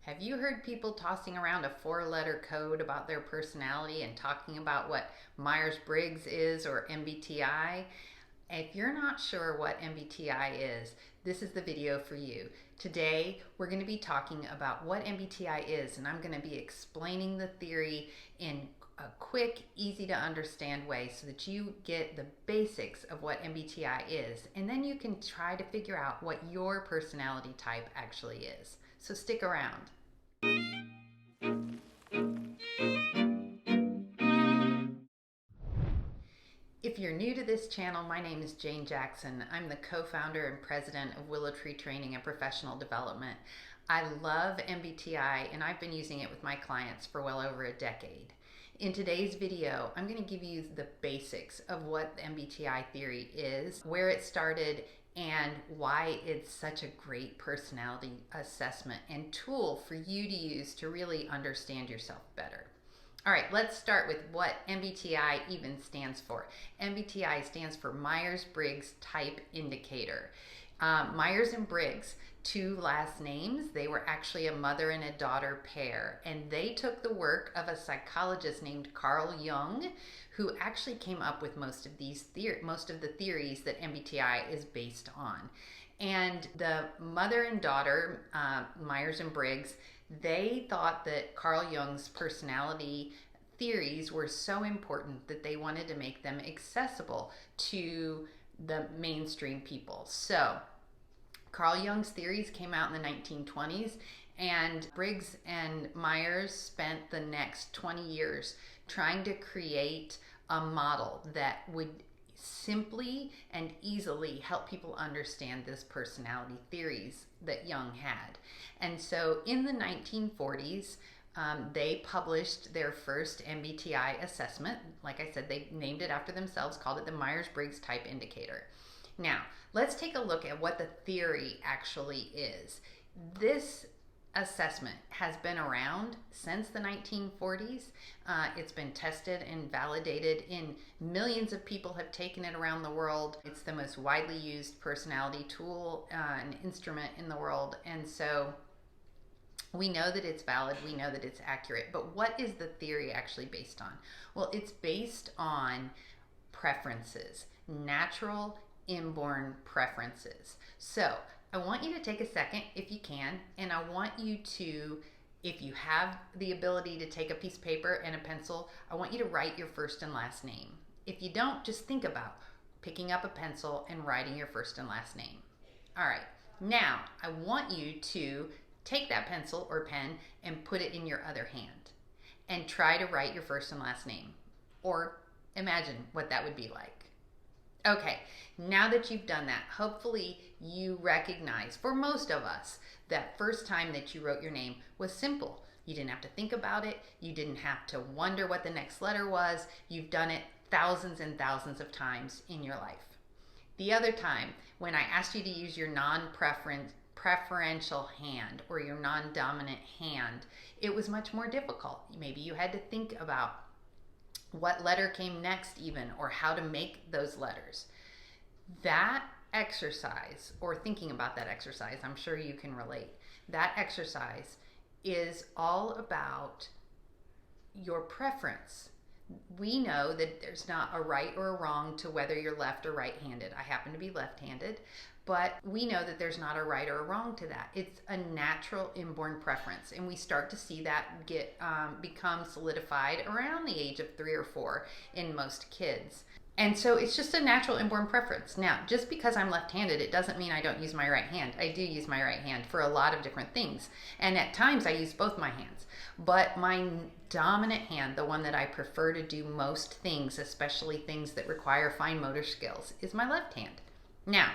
Have you heard people tossing around a four-letter code about their personality and talking about what Myers-Briggs is or MBTI? If you're not sure what MBTI is, this is the video for you. Today, we're going to be talking about what MBTI is, and I'm going to be explaining the theory in a quick, easy to understand way so that you get the basics of what MBTI is, and then you can try to figure out what your personality type actually is. So stick around. If you're new to this channel, my name is Jane Jackson. I'm the co-founder and president of Willow Training and Professional Development. I love MBTI and I've been using it with my clients for well over a decade. In today's video, I'm going to give you the basics of what the MBTI theory is, where it started, and why it's such a great personality assessment and tool for you to use to really understand yourself better. All right, let's start with what MBTI even stands for. MBTI stands for Myers-Briggs Type Indicator. Myers and Briggs, two last names. They were actually a mother and a daughter pair, and they took the work of a psychologist named Carl Jung, who actually came up with most of the theories that MBTI is based on. And the mother and daughter, Myers and Briggs, they thought that Carl Jung's personality theories were so important that they wanted to make them accessible to the mainstream people. So Carl Jung's theories came out in the 1920s, and Briggs and Myers spent the next 20 years trying to create a model that would simply and easily help people understand this personality theories that Jung had. And so in the 1940s, they published their first MBTI assessment. Like I said, they named it after themselves, called it the Myers-Briggs Type Indicator. Now, let's take a look at what the theory actually is. This assessment has been around since the 1940s. It's been tested and validated in millions of people have taken it around the world. It's the most widely used personality tool and instrument in the world. And so we know that it's valid, we know that it's accurate, but what is the theory actually based on? Well, it's based on preferences, natural inborn preferences. So I want you to take a second, if you can, and I want you to, if you have the ability to take a piece of paper and a pencil, I want you to write your first and last name. If you don't, just think about picking up a pencil and writing your first and last name. All right, now I want you to take that pencil or pen and put it in your other hand and try to write your first and last name, or imagine what that would be like. Okay, now that you've done that, hopefully you recognize, for most of us, that first time that you wrote your name was simple. You didn't have to think about it. You didn't have to wonder what the next letter was. You've done it thousands and thousands of times in your life. The other time, when I asked you to use your preferential hand or your non-dominant hand, it was much more difficult. Maybe you had to think about what letter came next even, or how to make those letters. That exercise, or thinking about that exercise, I'm sure you can relate. That exercise is all about your preference. We know that there's not a right or a wrong to whether you're left or right-handed. I happen to be left-handed, but we know that there's not a right or a wrong to that. It's a natural inborn preference, and we start to see that become solidified around the age of 3 or 4 in most kids. And so it's just a natural inborn preference. Now, just because I'm left-handed, it doesn't mean I don't use my right hand. I do use my right hand for a lot of different things. And at times I use both my hands. But my dominant hand, the one that I prefer to do most things, especially things that require fine motor skills, is my left hand. Now,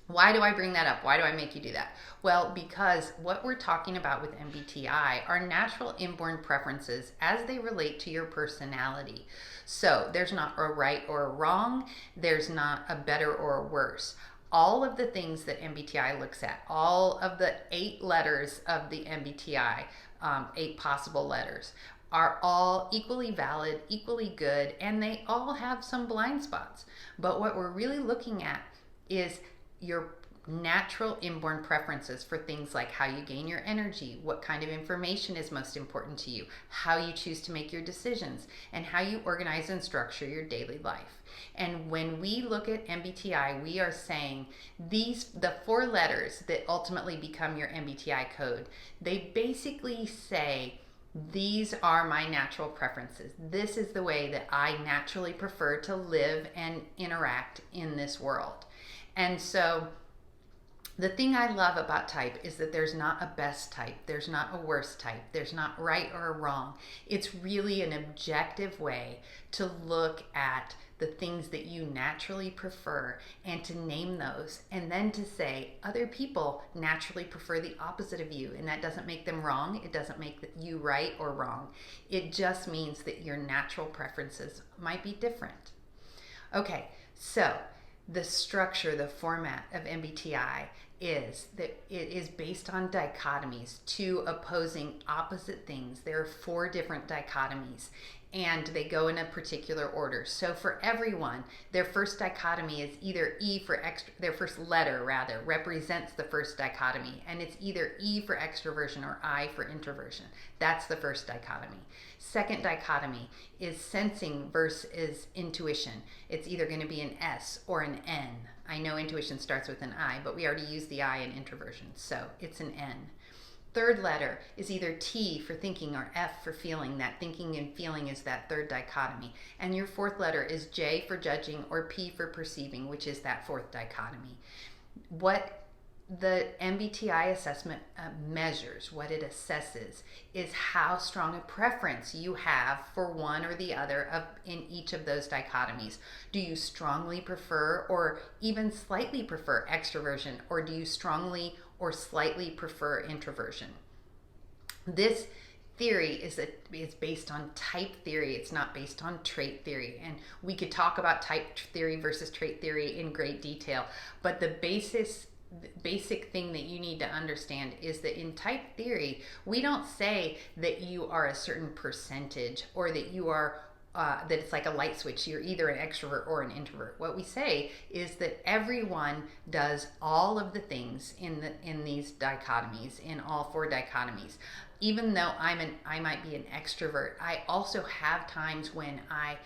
why do I bring that up? Why do I make you do that? Well, because what we're talking about with MBTI are natural inborn preferences as they relate to your personality. So there's not a right or a wrong. There's not a better or a worse. All of the things that MBTI looks at, all of the 8 letters of the MBTI, 8 possible letters, are all equally valid, equally good, and they all have some blind spots. But what we're really looking at is your natural inborn preferences for things like how you gain your energy, what kind of information is most important to you, how you choose to make your decisions, and how you organize and structure your daily life. And when we look at MBTI, we are saying the 4 letters that ultimately become your MBTI code, they basically say, these are my natural preferences. This is the way that I naturally prefer to live and interact in this world. And so the thing I love about type is that there's not a best type, there's not a worst type, there's not right or wrong. It's really an objective way to look at the things that you naturally prefer and to name those, and then to say other people naturally prefer the opposite of you, and that doesn't make them wrong. It doesn't make you right or wrong. It just means that your natural preferences might be different. Okay, so the structure, the format of MBTI is that it is based on dichotomies, 2 opposing opposite things. There are 4 different dichotomies, and they go in a particular order. So for everyone, their first dichotomy is either E for their first letter rather represents the first dichotomy, and it's either E for extroversion or I for introversion. That's the first dichotomy. Second dichotomy is sensing versus intuition. It's either going to be an S or an N. I know intuition starts with an I, but we already used the I in introversion, so it's an N. Third letter is either T for thinking or F for feeling. That thinking and feeling is that third dichotomy. And your fourth letter is J for judging or P for perceiving, which is that fourth dichotomy. What the MBTI assessment measures, what it assesses, is how strong a preference you have for one or the other in each of those dichotomies. Do you strongly prefer or even slightly prefer extroversion, or do you strongly or slightly prefer introversion? This theory is based on type theory. It's not based on trait theory. And we could talk about type theory versus trait theory in great detail, but the basic thing that you need to understand is that in type theory, we don't say that you are a certain percentage or that you are that it's like a light switch. You're either an extrovert or an introvert. What we say is that everyone does all of the things in these dichotomies, in all 4 dichotomies. Even though I might be an extrovert, I also have times when I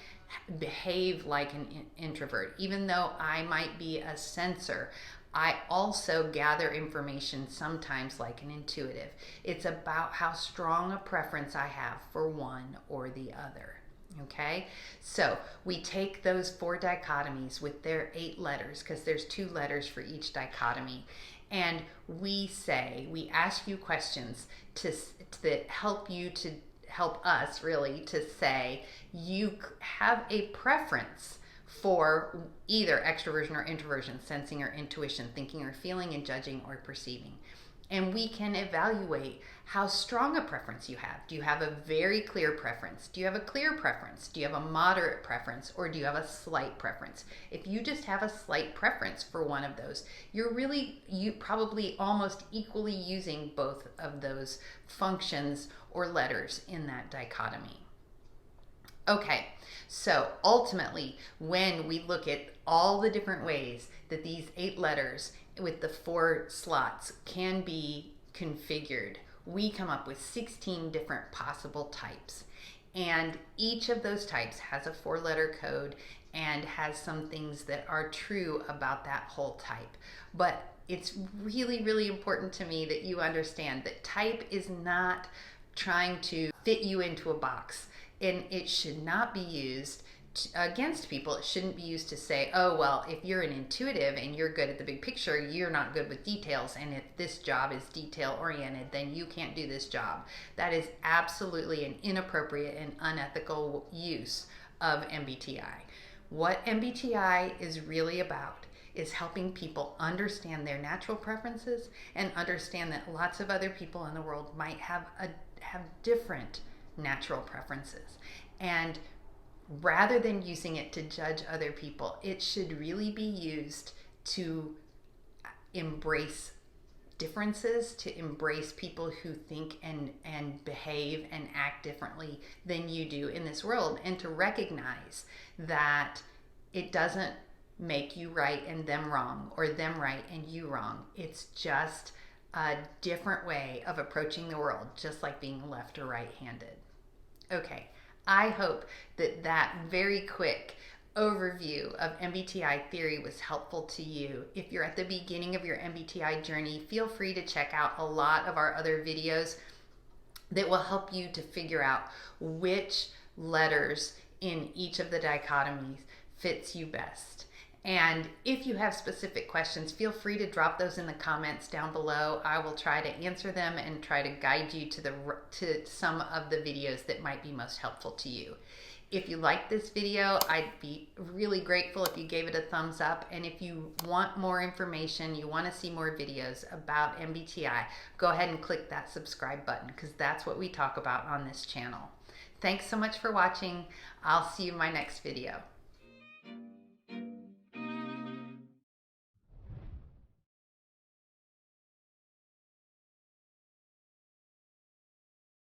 behave like an introvert. Even though I might be a sensor, I also gather information sometimes like an intuitive. It's about how strong a preference I have for one or the other. Okay, so we take those 4 dichotomies with their 8 letters, because there's 2 letters for each dichotomy, and we ask you questions that help us really to say you have a preference for either extroversion or introversion, sensing or intuition, thinking or feeling, and judging or perceiving. And we can evaluate how strong a preference you have. Do you have a very clear preference? Do you have a clear preference? Do you have a moderate preference? Or do you have a slight preference? If you just have a slight preference for one of those, you probably almost equally using both of those functions or letters in that dichotomy. Okay, so ultimately, when we look at all the different ways that these 8 letters with the 4 slots can be configured, we come up with 16 different possible types. And each of those types has a 4-letter code and has some things that are true about that whole type. But it's really, really important to me that you understand that type is not trying to fit you into a box. And it should not be used against people. It shouldn't be used to say, oh, well, if you're an intuitive and you're good at the big picture, you're not good with details. And if this job is detail oriented, then you can't do this job. That is absolutely an inappropriate and unethical use of MBTI. What MBTI is really about is helping people understand their natural preferences and understand that lots of other people in the world might have different natural preferences. And rather than using it to judge other people, it should really be used to embrace differences, to embrace people who think and behave and act differently than you do in this world, and to recognize that it doesn't make you right and them wrong, or them right and you wrong. It's just a different way of approaching the world, just like being left or right-handed. Okay, I hope that that very quick overview of MBTI theory was helpful to you. If you're at the beginning of your MBTI journey, feel free to check out a lot of our other videos that will help you to figure out which letters in each of the dichotomies fits you best. And if you have specific questions, feel free to drop those in the comments down below. I will try to answer them and try to guide you to some of the videos that might be most helpful to you. If you like this video, I'd be really grateful if you gave it a thumbs up. And if you want more information, you want to see more videos about MBTI, go ahead and click that subscribe button, because that's what we talk about on this channel. Thanks so much for watching. I'll see you in my next video.